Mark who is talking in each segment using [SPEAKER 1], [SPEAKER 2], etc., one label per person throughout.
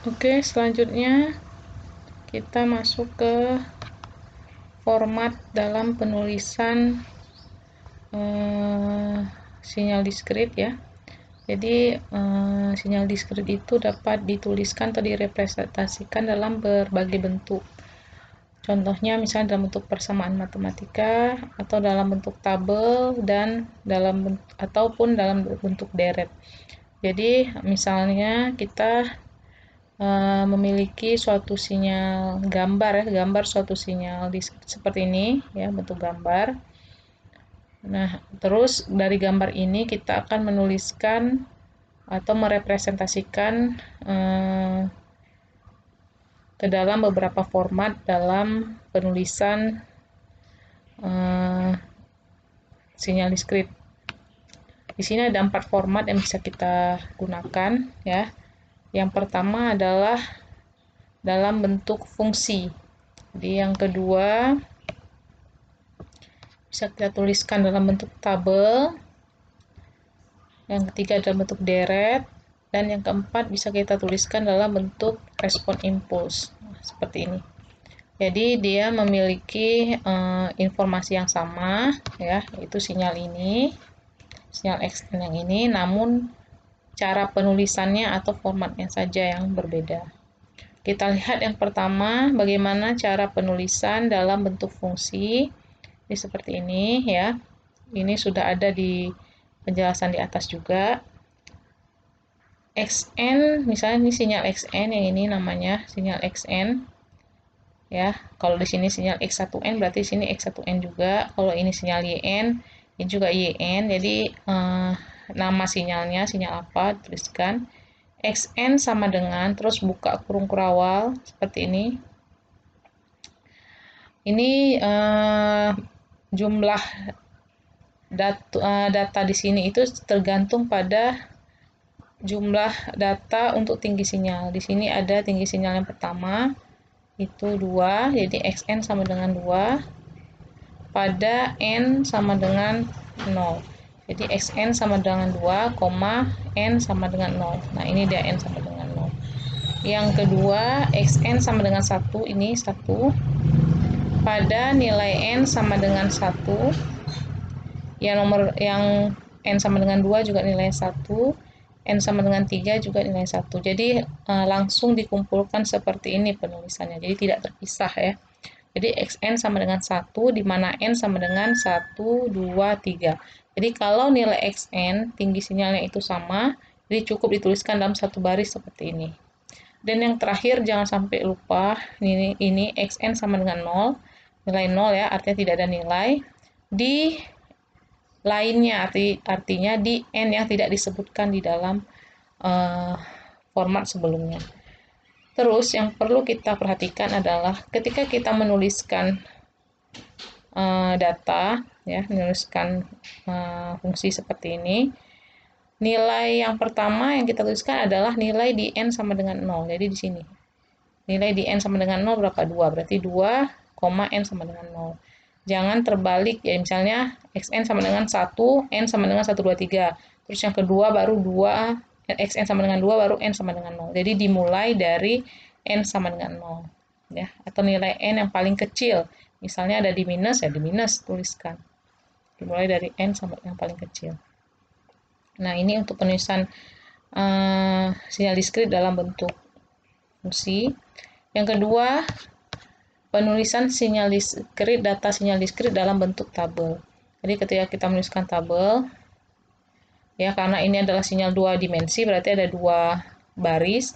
[SPEAKER 1] Oke, selanjutnya kita masuk ke format dalam penulisan sinyal diskrit ya. Jadi sinyal diskrit itu dapat dituliskan atau direpresentasikan dalam berbagai bentuk. Contohnya misalnya dalam bentuk persamaan matematika atau dalam bentuk tabel dan ataupun dalam bentuk deret. Jadi misalnya kita memiliki suatu sinyal gambar ya, gambar suatu sinyal seperti ini ya, bentuk gambar. Nah, terus dari gambar ini kita akan menuliskan atau merepresentasikan ke dalam beberapa format dalam penulisan sinyal diskrit. Di sini ada 4 format yang bisa kita gunakan ya. Yang pertama adalah dalam bentuk fungsi. Jadi yang kedua bisa kita tuliskan dalam bentuk tabel. Yang ketiga dalam bentuk deret. Dan yang keempat bisa kita tuliskan dalam bentuk respon impuls. Nah, seperti ini. Jadi dia memiliki informasi yang sama ya, yaitu sinyal ini, sinyal XN yang ini, namun cara penulisannya atau formatnya saja yang berbeda. Kita lihat yang pertama, bagaimana cara penulisan dalam bentuk fungsi. Ini seperti ini ya. Ini sudah ada di penjelasan di atas juga. XN, misalnya ini sinyal XN, yang ini namanya sinyal XN. Ya, kalau di sini sinyal X1N berarti di sini X1N juga. Kalau ini sinyal YN, ini juga YN. Jadi nama sinyalnya sinyal apa tuliskan. XN sama dengan, terus buka kurung kurawal seperti ini. Ini jumlah data di sini itu tergantung pada jumlah data untuk tinggi sinyal. Di sini ada tinggi sinyal yang pertama itu 2, jadi XN sama dengan 2 pada N sama dengan 0. Jadi XN sama dengan 2, N sama dengan 0. Nah, ini dia N sama dengan 0. Yang kedua, XN sama dengan 1, ini 1 pada nilai N sama dengan 1. Yang N sama dengan 2 juga nilai 1. N sama dengan 3 juga nilai 1. Jadi langsung dikumpulkan seperti ini penulisannya. Jadi tidak terpisah ya. Jadi XN sama dengan 1, di mana N sama dengan 1, 2, 3. Jadi kalau nilai XN, tinggi sinyalnya itu sama, jadi cukup dituliskan dalam satu baris seperti ini. Dan yang terakhir, jangan sampai lupa, ini XN sama dengan 0, nilai 0 ya, artinya tidak ada nilai. Di lainnya, artinya di N yang tidak disebutkan di dalam format sebelumnya. Terus yang perlu kita perhatikan adalah ketika kita menuliskan data, ya, menuliskan fungsi seperti ini, nilai yang pertama yang kita tuliskan adalah nilai di N sama dengan 0. Jadi di sini. Nilai di N sama dengan 0 berapa? 2. Berarti 2, N sama dengan 0. Jangan terbalik ya, misalnya XN sama dengan 1, N sama dengan 1, 2, 3. Terus yang kedua baru 2, XN sama dengan 2, baru N sama dengan 0. Jadi dimulai dari N sama dengan 0. Ya, atau nilai N yang paling kecil. Misalnya ada di minus, ya di minus tuliskan. Dimulai dari N sama yang paling kecil. Nah, ini untuk penulisan sinyal diskrit dalam bentuk fungsi. Yang kedua, penulisan sinyal diskrit, data sinyal diskrit dalam bentuk tabel. Jadi ketika kita menuliskan tabel, ya karena ini adalah sinyal 2 dimensi, berarti ada 2 baris,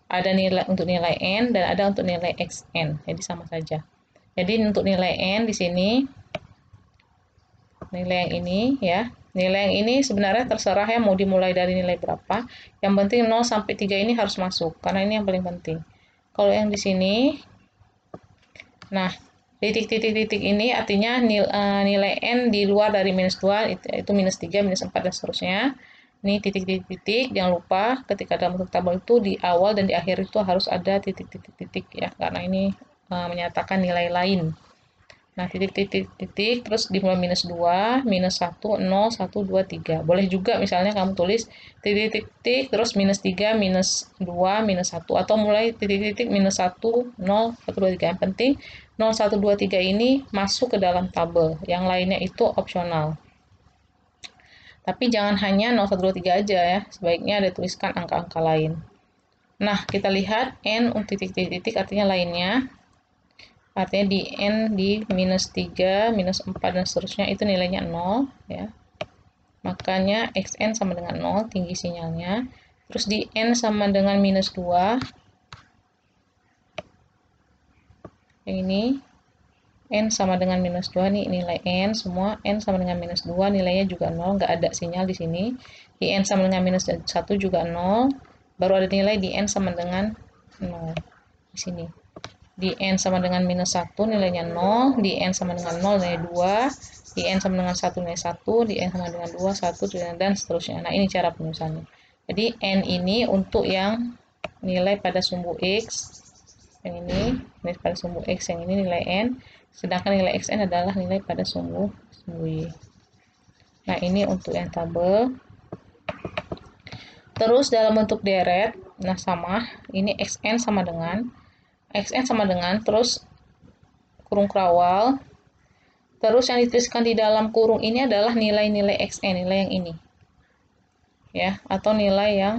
[SPEAKER 1] ada nilai untuk nilai N dan ada untuk nilai XN, jadi sama saja. Jadi untuk nilai N di sini, nilai yang ini ya, nilai yang ini sebenarnya terserah ya mau dimulai dari nilai berapa, yang penting 0 sampai 3 ini harus masuk, karena ini yang paling penting. Kalau yang di sini, nah, titik-titik ini artinya nilai N di luar dari minus 2, itu minus 3, minus 4, dan seterusnya. Ini titik-titik, jangan lupa ketika dalam bentuk tabel itu di awal dan di akhir itu harus ada titik-titik ya, karena ini menyatakan nilai lain. Nah, titik, terus dimulai minus 2, minus 1, 0, 1, 2, 3. Boleh juga misalnya kamu tulis titik, terus minus 3, minus 2, minus 1. Atau mulai titik, minus 1, 0, 1, 2, 3. Yang penting 0, 1, 2, 3 ini masuk ke dalam tabel. Yang lainnya itu opsional. Tapi jangan hanya 0, 1, 2, 3 aja ya. Sebaiknya ada tuliskan angka-angka lain. Nah, kita lihat N titik artinya lainnya. Artinya di N di minus 3, minus 4, dan seterusnya itu nilainya 0 ya. Makanya Xn sama dengan 0, tinggi sinyalnya. Terus di N sama dengan minus 2. Yang ini N sama dengan minus 2 nih nilai N semua. N sama dengan minus 2 nilainya juga 0, nggak ada sinyal di sini. Di N sama dengan minus 1 juga 0. Baru ada nilai di N sama dengan 0 di sini. Di N sama dengan minus 1 nilainya 0, di N sama dengan 0 nilai 2, di N sama dengan 1 nilai 1, di N sama dengan 2, 1, dan seterusnya. Nah, ini cara penulisannya. Jadi, N ini untuk yang nilai pada sumbu X, yang ini nilai pada sumbu X, yang ini nilai N, sedangkan nilai Xn adalah nilai pada sumbu Y. Nah, ini untuk yang tabel. Terus dalam bentuk deret, nah sama, ini Xn sama dengan terus kurung kerawal. Terus yang dituliskan di dalam kurung ini adalah nilai-nilai Xn, nilai yang ini. Ya, atau nilai yang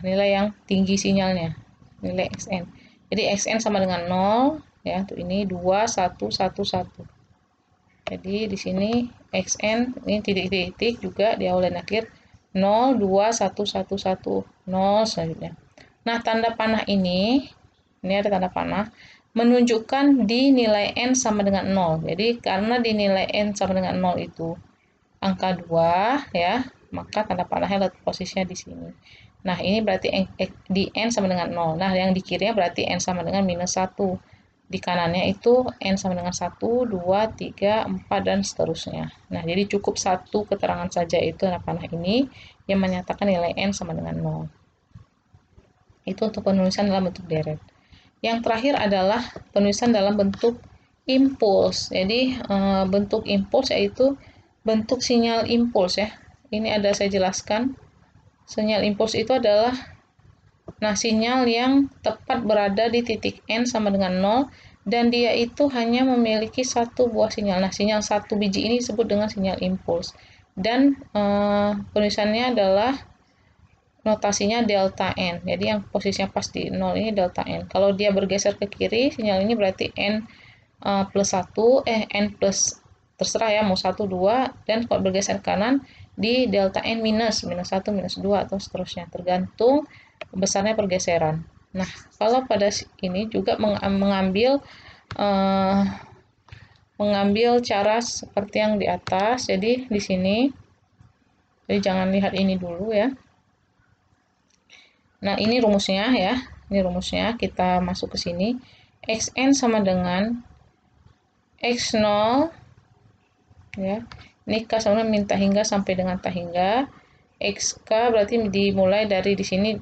[SPEAKER 1] nilai yang tinggi sinyalnya, nilai Xn. Jadi Xn sama dengan 0 ya, untuk ini 2 1 1 1. Jadi di sini Xn ini titik-titik juga di awal dan akhir 0 2 1 1 1 0 selanjutnya. Nah, tanda panah ini ada tanda panah, menunjukkan di nilai N sama dengan 0. Jadi, karena di nilai N sama dengan 0 itu angka 2, ya, maka tanda panahnya letak posisinya di sini. Nah, ini berarti di N sama dengan 0. Nah, yang di kirinya berarti N sama dengan minus 1. Di kanannya itu N sama dengan 1, 2, 3, 4, dan seterusnya. Nah, jadi cukup satu keterangan saja itu tanda panah ini yang menyatakan nilai N sama dengan 0. Itu untuk penulisan dalam bentuk deret. Yang terakhir adalah penulisan dalam bentuk impuls. Jadi bentuk impuls yaitu bentuk sinyal impuls ya. Ini ada saya jelaskan. Sinyal impuls itu adalah sinyal yang tepat berada di titik N sama dengan 0 dan dia itu hanya memiliki satu buah sinyal. Nah, sinyal satu biji ini disebut dengan sinyal impuls. Dan penulisannya adalah notasinya delta N. Jadi yang posisinya pas di 0 ini delta N. Kalau dia bergeser ke kiri, sinyal ini berarti N plus 1, N plus, terserah ya, mau 1, 2, dan kalau bergeser ke kanan, di delta N minus 1, minus 2, atau seterusnya, tergantung besarnya pergeseran. Nah, kalau pada ini juga mengambil cara seperti yang di atas. Jadi di sini, jadi jangan lihat ini dulu ya. Nah, ini rumusnya ya. Ini rumusnya, kita masuk ke sini. Xn sama dengan X0 ya. Ini K sama dengan min tak hingga sampai dengan tak hingga. XK berarti dimulai dari di sini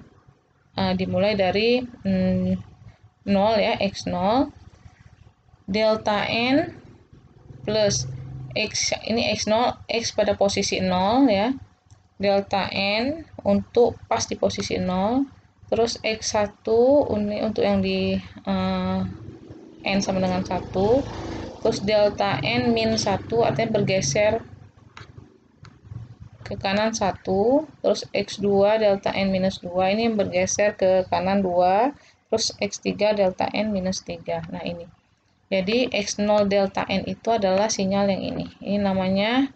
[SPEAKER 1] dimulai dari 0 ya, X0 delta N plus X, ini X0, X pada posisi 0 ya. Delta N untuk pas di posisi 0, terus X1 ini untuk yang di N sama dengan 1, terus delta N min 1 artinya bergeser ke kanan 1, terus X2 delta N minus 2 ini bergeser ke kanan 2, terus X3 delta N minus 3. Nah, ini. Jadi X0 delta N itu adalah sinyal yang ini. Ini namanya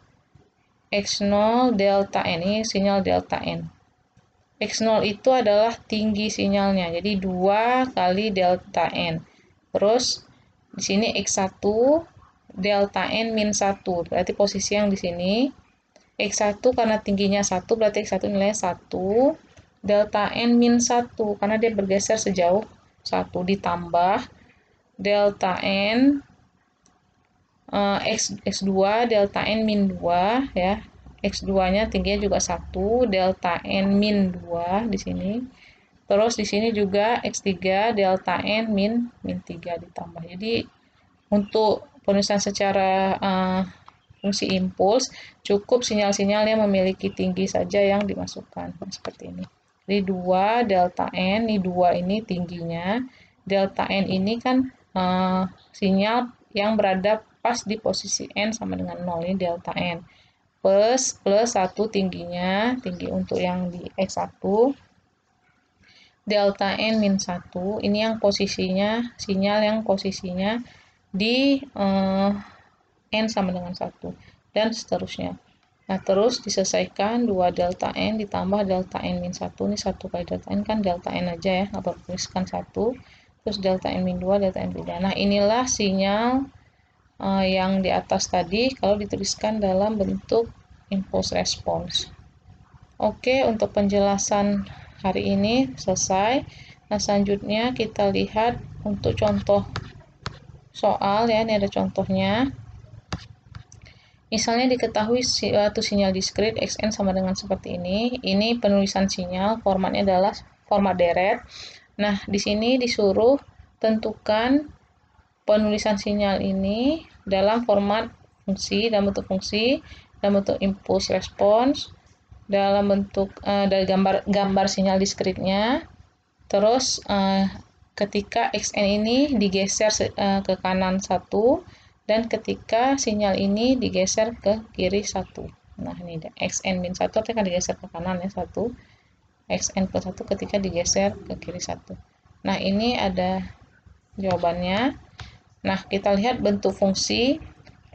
[SPEAKER 1] X0 delta N, ini sinyal delta N. X0 itu adalah tinggi sinyalnya, jadi 2 kali delta N. Terus di sini X1 delta N min 1, berarti posisi yang di sini. X1 karena tingginya 1, berarti X1 nilainya 1. Delta N min 1, karena dia bergeser sejauh 1, ditambah delta N X2 delta N min 2 ya. X2-nya tingginya juga 1, delta N min 2 di sini. Terus di sini juga X3 delta N min 3 ditambah. Jadi untuk penulisan secara fungsi impuls, cukup sinyal-sinyal yang memiliki tinggi saja yang dimasukkan. Seperti ini. Jadi 2 delta N, ini 2 ini tingginya. Delta N ini kan sinyal yang berada pas di posisi N sama dengan 0, ini delta N. Plus 1 tingginya, tinggi untuk yang di X1. Delta N min 1, ini yang posisinya, sinyal yang posisinya di N sama dengan 1, dan seterusnya. Nah, terus diselesaikan 2 delta N ditambah delta N min 1, ini 1 kali delta N kan delta N aja ya, nggak perlu tuliskan 1, terus delta N min 2, delta N min 3. Nah, inilah sinyal yang di atas tadi kalau dituliskan dalam bentuk impulse response. Oke, untuk penjelasan hari ini selesai. Nah, selanjutnya kita lihat untuk contoh soal ya, ini ada contohnya. Misalnya diketahui suatu sinyal diskrit Xn sama dengan seperti ini. Ini penulisan sinyal, formatnya adalah format deret. Nah, di sini disuruh tentukan penulisan sinyal ini dalam format fungsi, dalam bentuk fungsi, dalam bentuk impulse response, dalam bentuk dari gambar sinyal diskritnya. Terus ketika Xn ini digeser ke kanan 1, dan ketika sinyal ini digeser ke kiri 1. Nah, ini Xn min 1 akan digeser ke kanan ya 1. Xn plus 1 ketika digeser ke kiri 1. Nah, ini ada jawabannya. Nah, kita lihat bentuk fungsi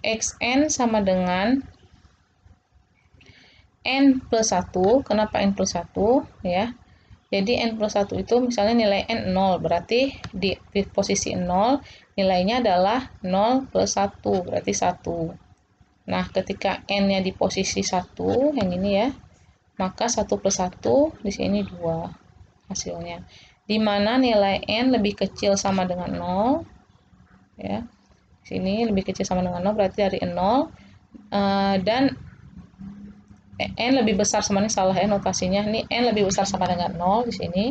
[SPEAKER 1] Xn sama dengan N plus 1. Kenapa N plus 1? Ya. Jadi N plus 1 itu misalnya nilai N 0, berarti di posisi 0 nilainya adalah 0 plus 1, berarti 1. Nah, ketika N-nya di posisi 1, yang ini ya, maka 1 plus 1 di sini 2 hasilnya. Di mana nilai N lebih kecil sama dengan 0, ya. Sini lebih kecil sama dengan 0, berarti dari 0, dan N lebih besar sama, ini salah ya notasinya, ini N lebih besar sama dengan 0 di sini,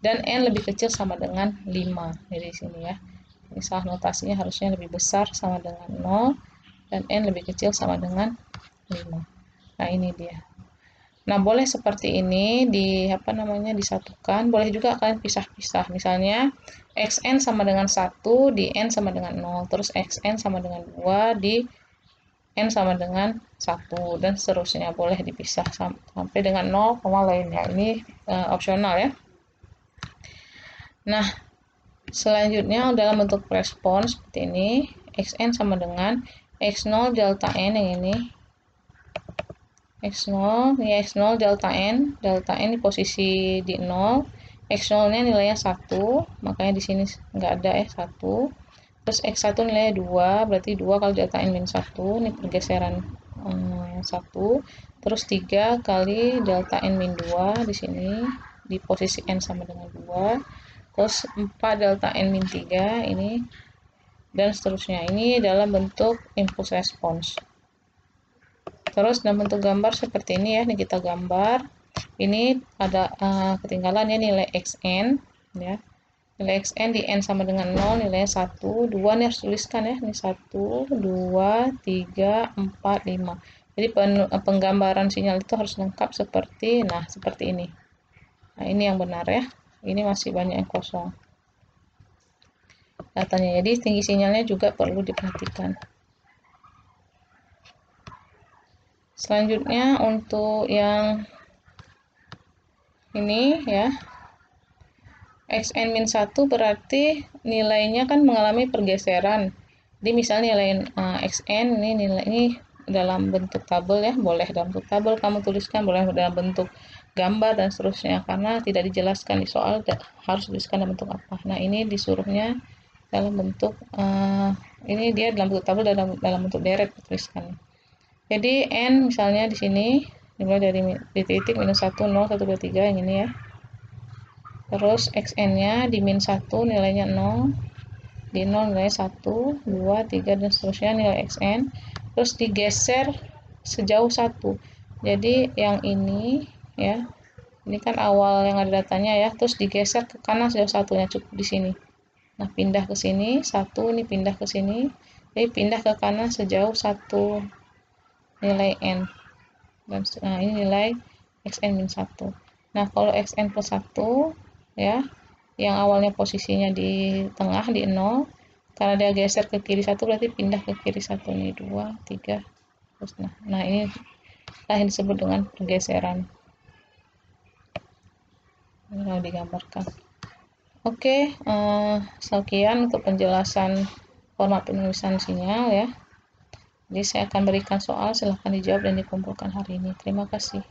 [SPEAKER 1] dan N lebih kecil sama dengan 5, jadi di sini ya, ini salah notasinya, harusnya lebih besar sama dengan 0, dan N lebih kecil sama dengan 5. Nah, ini dia. Nah, boleh seperti ini disatukan, boleh juga kalian pisah-pisah, misalnya Xn sama dengan 1 di N sama dengan 0, terus Xn sama dengan 2 di N sama dengan 1, dan seterusnya, boleh dipisah sampai dengan 0, lainnya. Ini opsional ya. Nah, selanjutnya dalam bentuk respon seperti ini, Xn sama dengan X0 delta N, yang ini X0, ya X0 delta N di posisi di 0, X0 nya nilainya 1, makanya di sini nggak ada ya 1, terus X1 nilainya 2, berarti 2 kali delta N min 1, ini pergeseran 1, terus 3 kali delta N min 2 di sini, di posisi N sama dengan 2, terus 4 delta N min 3 ini, dan seterusnya. Ini dalam bentuk impulse response. Terus dalam bentuk gambar seperti ini ya, ini kita gambar. Ini ada ketinggalan ya nilai Xn ya. Nilai Xn di N sama dengan 0, nilainya 1, 2 nih harus tuliskan ya. Ini 1, 2, 3, 4, 5. Jadi penggambaran sinyal itu harus lengkap seperti ini. Nah, ini yang benar ya. Ini masih banyak yang kosong datanya. Jadi tinggi sinyalnya juga perlu diperhatikan. Selanjutnya untuk yang ini ya, Xn min 1 berarti nilainya kan mengalami pergeseran. Jadi misalnya nilai Xn ini dalam bentuk tabel ya, boleh dalam bentuk tabel kamu tuliskan, boleh dalam bentuk gambar dan seterusnya, karena tidak dijelaskan di soal harus tuliskan dalam bentuk apa. Nah, ini disuruhnya dalam bentuk ini dia dalam bentuk tabel, dalam bentuk deret tuliskan. Jadi N misalnya di sini dimulai dari titik minus 1, 0, 1, 2, 3 yang ini ya. Terus Xn-nya di min 1 nilainya 0, di 0 nilainya 1, 2, 3, dan seterusnya nilai Xn. Terus digeser sejauh 1. Jadi yang ini ya, ini kan awal yang ada datanya ya, terus digeser ke kanan sejauh 1-nya, cukup di sini. Nah, pindah ke sini, 1 ini pindah ke sini, jadi pindah ke kanan sejauh 1 nilai N. Dan ini nilai xn min 1. Nah, kalau xn plus 1, ya, yang awalnya posisinya di tengah, di 0, karena dia geser ke kiri 1, berarti pindah ke kiri 1, ini 2, 3, terus. Nah ini yang disebut dengan pergeseran. Ini kalau digambarkan. Oke, sekian untuk penjelasan format penulisan sinyal ya. Jadi saya akan berikan soal, silahkan dijawab dan dikumpulkan hari ini. Terima kasih.